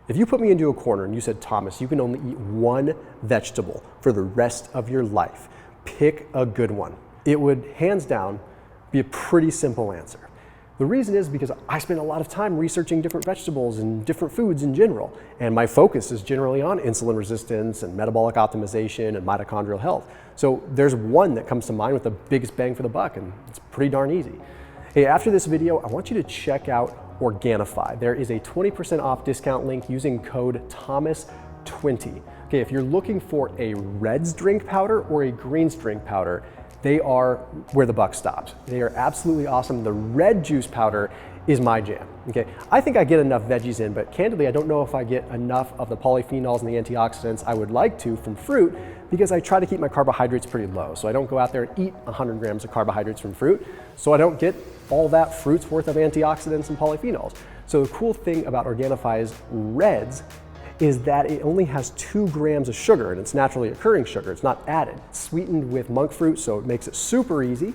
If you put me into a corner and you said, Thomas, you can only eat one vegetable for the rest of your life, pick a good one, it would hands down be a pretty simple answer. The reason is because I spend a lot of time researching different vegetables and different foods in general, and my focus is generally on insulin resistance and metabolic optimization and mitochondrial health. So there's one that comes to mind with the biggest bang for the buck, and it's pretty darn easy. Hey, after this video, I want you to check out Organifi. There is a 20% off discount link using code THOMAS20. Okay, if you're looking for a Reds drink powder or a Greens drink powder, they are where the buck stops. They are absolutely awesome. The red juice powder is my jam. Okay, I think I get enough veggies in, but candidly, I don't know if I get enough of the polyphenols and the antioxidants I would like to from fruit, because I try to keep my carbohydrates pretty low. So I don't go out there and eat 100 grams of carbohydrates from fruit, so I don't get all that fruit's worth of antioxidants and polyphenols. So the cool thing about Organifi's Reds is that it only has 2 grams of sugar, and it's naturally occurring sugar. It's not added. It's sweetened with monk fruit, so it makes it super easy.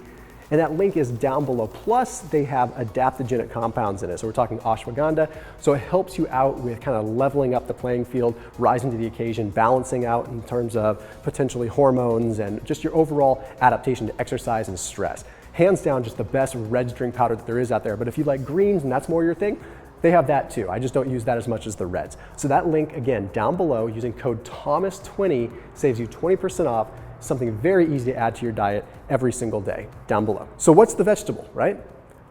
And that link is down below. Plus, they have adaptogenic compounds in it. So we're talking ashwagandha. So it helps you out with kind of leveling up the playing field, rising to the occasion, balancing out in terms of potentially hormones and just your overall adaptation to exercise and stress. Hands down, just the best Reds drink powder that there is out there. But if you like greens and that's more your thing, they have that too. I just don't use that as much as the Reds. So that link, again, down below, using code THOMAS20 saves you 20% off. Something very easy to add to your diet every single day, down below. So what's the vegetable, right?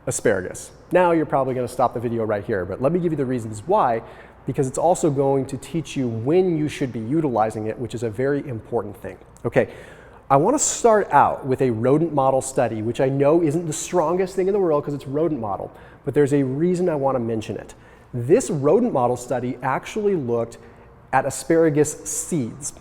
Asparagus. Now you're probably gonna stop the video right here, but let me give you the reasons why, because it's also going to teach you when you should be utilizing it, which is a very important thing. Okay, I wanna start out with a rodent model study, which I know isn't the strongest thing in the world because it's rodent model, but there's a reason I wanna mention it. This rodent model study actually looked at asparagus seeds.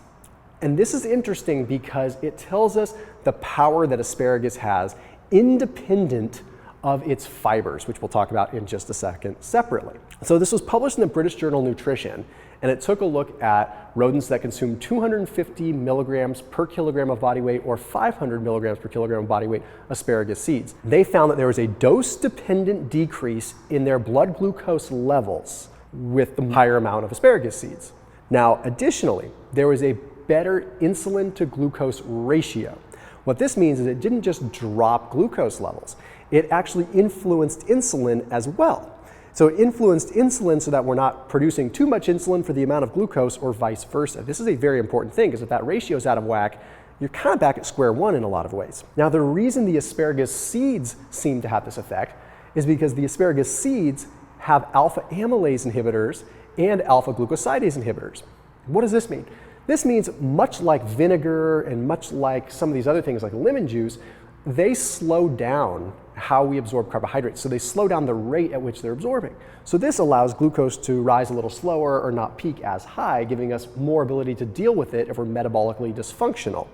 And this is interesting because it tells us the power that asparagus has independent of its fibers, which we'll talk about in just a second separately. So this was published in the British Journal Nutrition, and it took a look at rodents that consume 250 milligrams per kilogram of body weight or 500 milligrams per kilogram of body weight asparagus seeds. They found that there was a dose-dependent decrease in their blood glucose levels with the higher amount of asparagus seeds. Now, additionally, there was a better insulin to glucose ratio. What this means is it didn't just drop glucose levels, it actually influenced insulin as well. So it influenced insulin so that we're not producing too much insulin for the amount of glucose or vice versa. This is a very important thing because if that ratio is out of whack, you're kind of back at square one in a lot of ways. Now, the reason the asparagus seeds seem to have this effect is because the asparagus seeds have alpha amylase inhibitors and alpha glucosidase inhibitors. What does this mean? This means much like vinegar and much like some of these other things like lemon juice, they slow down how we absorb carbohydrates. So they slow down the rate at which they're absorbing. So this allows glucose to rise a little slower or not peak as high, giving us more ability to deal with it if we're metabolically dysfunctional.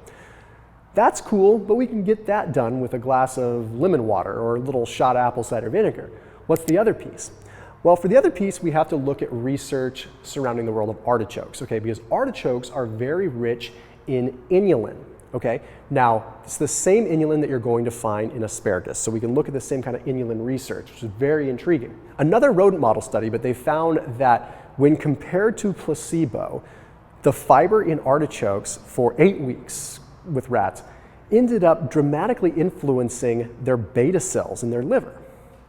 That's cool, but we can get that done with a glass of lemon water or a little shot of apple cider vinegar. What's the other piece? Well, for the other piece, we have to look at research surrounding the world of artichokes, okay? Because artichokes are very rich in inulin, okay? Now, it's the same inulin that you're going to find in asparagus, so we can look at the same kind of inulin research, which is very intriguing. Another rodent model study, but they found that when compared to placebo, the fiber in artichokes for 8 weeks with rats ended up dramatically influencing their beta cells in their liver.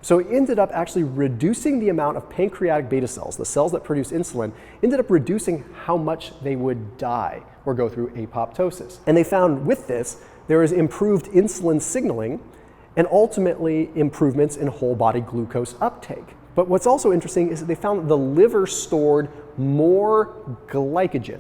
So it ended up actually reducing the amount of pancreatic beta cells, the cells that produce insulin, ended up reducing how much they would die or go through apoptosis. And they found with this, there is improved insulin signaling and ultimately improvements in whole body glucose uptake. But what's also interesting is that they found that the liver stored more glycogen.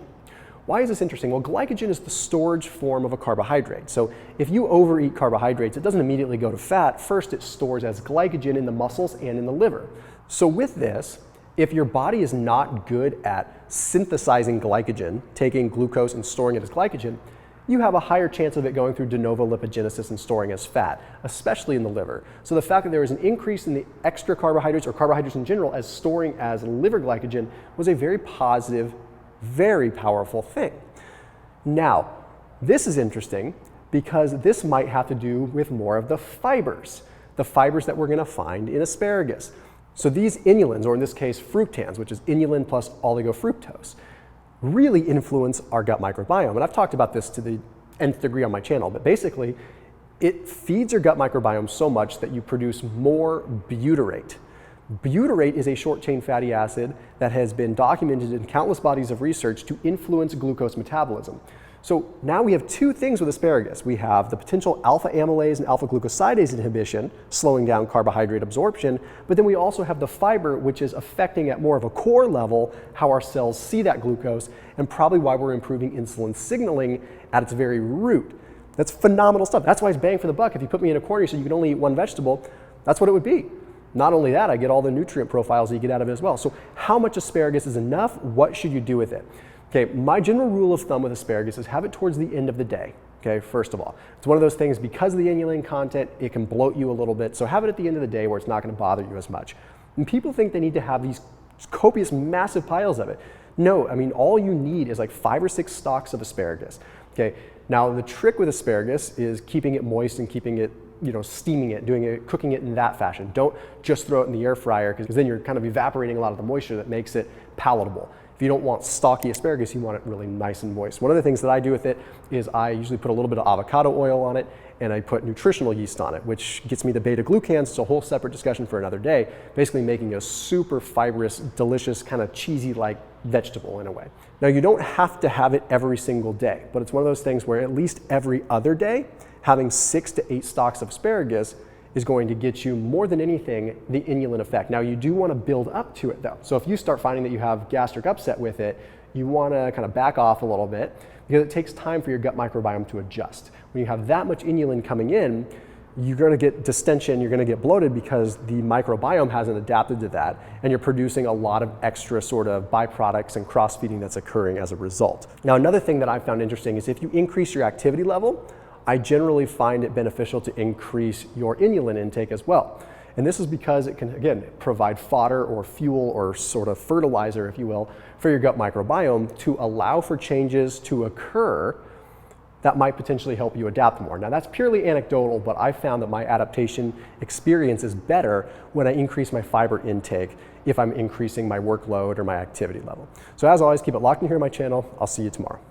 Why is this interesting? Well, glycogen is the storage form of a carbohydrate. So if you overeat carbohydrates, it doesn't immediately go to fat. First, it stores as glycogen in the muscles and in the liver. So with this, if your body is not good at synthesizing glycogen, taking glucose and storing it as glycogen, you have a higher chance of it going through de novo lipogenesis and storing as fat, especially in the liver. So the fact that there was an increase in the extra carbohydrates or carbohydrates in general as storing as liver glycogen was a very positive, very powerful thing. Now, this is interesting because this might have to do with more of the fibers that we're going to find in asparagus. So these inulins, or in this case fructans, which is inulin plus oligofructose, really influence our gut microbiome. And I've talked about this to the nth degree on my channel, but basically it feeds your gut microbiome so much that you produce more butyrate. Butyrate is a short-chain fatty acid that has been documented in countless bodies of research to influence glucose metabolism. So now we have two things with asparagus. We have the potential alpha amylase and alpha glucosidase inhibition, slowing down carbohydrate absorption, but then we also have the fiber, which is affecting at more of a core level how our cells see that glucose, and probably why we're improving insulin signaling at its very root. That's phenomenal stuff. That's why it's bang for the buck. If you put me in a corner so you can only eat one vegetable, that's what it would be. Not only that, I get all the nutrient profiles that you get out of it as well. So how much asparagus is enough? What should you do with it? Okay, my general rule of thumb with asparagus is have it towards the end of the day. Okay, first of all, it's one of those things, because of the inulin content, it can bloat you a little bit. So have it at the end of the day where it's not going to bother you as much. And people think they need to have these copious, massive piles of it. No, I mean, all you need is like 5 or 6 stalks of asparagus. Okay, now the trick with asparagus is keeping it moist and keeping it, steaming it, cooking it in that fashion. Don't just throw it in the air fryer, because then you're kind of evaporating a lot of the moisture that makes it palatable. If you don't want stocky asparagus, you want it really nice and moist. One of the things that I do with it is I usually put a little bit of avocado oil on it, and I put nutritional yeast on it, which gets me the beta-glucans. It's a whole separate discussion for another day, basically making a super fibrous, delicious, kind of cheesy-like vegetable in a way. Now, you don't have to have it every single day, but it's one of those things where at least every other day, having 6 to 8 stalks of asparagus is going to get you, more than anything, the inulin effect. Now, you do want to build up to it though. So if you start finding that you have gastric upset with it, you want to kind of back off a little bit, because it takes time for your gut microbiome to adjust. When you have that much inulin coming in, you're going to get distension, you're going to get bloated, because the microbiome hasn't adapted to that, and you're producing a lot of extra sort of byproducts and cross-feeding that's occurring as a result. Now, another thing that I found interesting is if you increase your activity level, I generally find it beneficial to increase your inulin intake as well. And this is because it can, again, provide fodder or fuel or sort of fertilizer, if you will, for your gut microbiome to allow for changes to occur that might potentially help you adapt more. Now, that's purely anecdotal, but I found that my adaptation experience is better when I increase my fiber intake if I'm increasing my workload or my activity level. So as always, keep it locked in here on my channel. I'll see you tomorrow.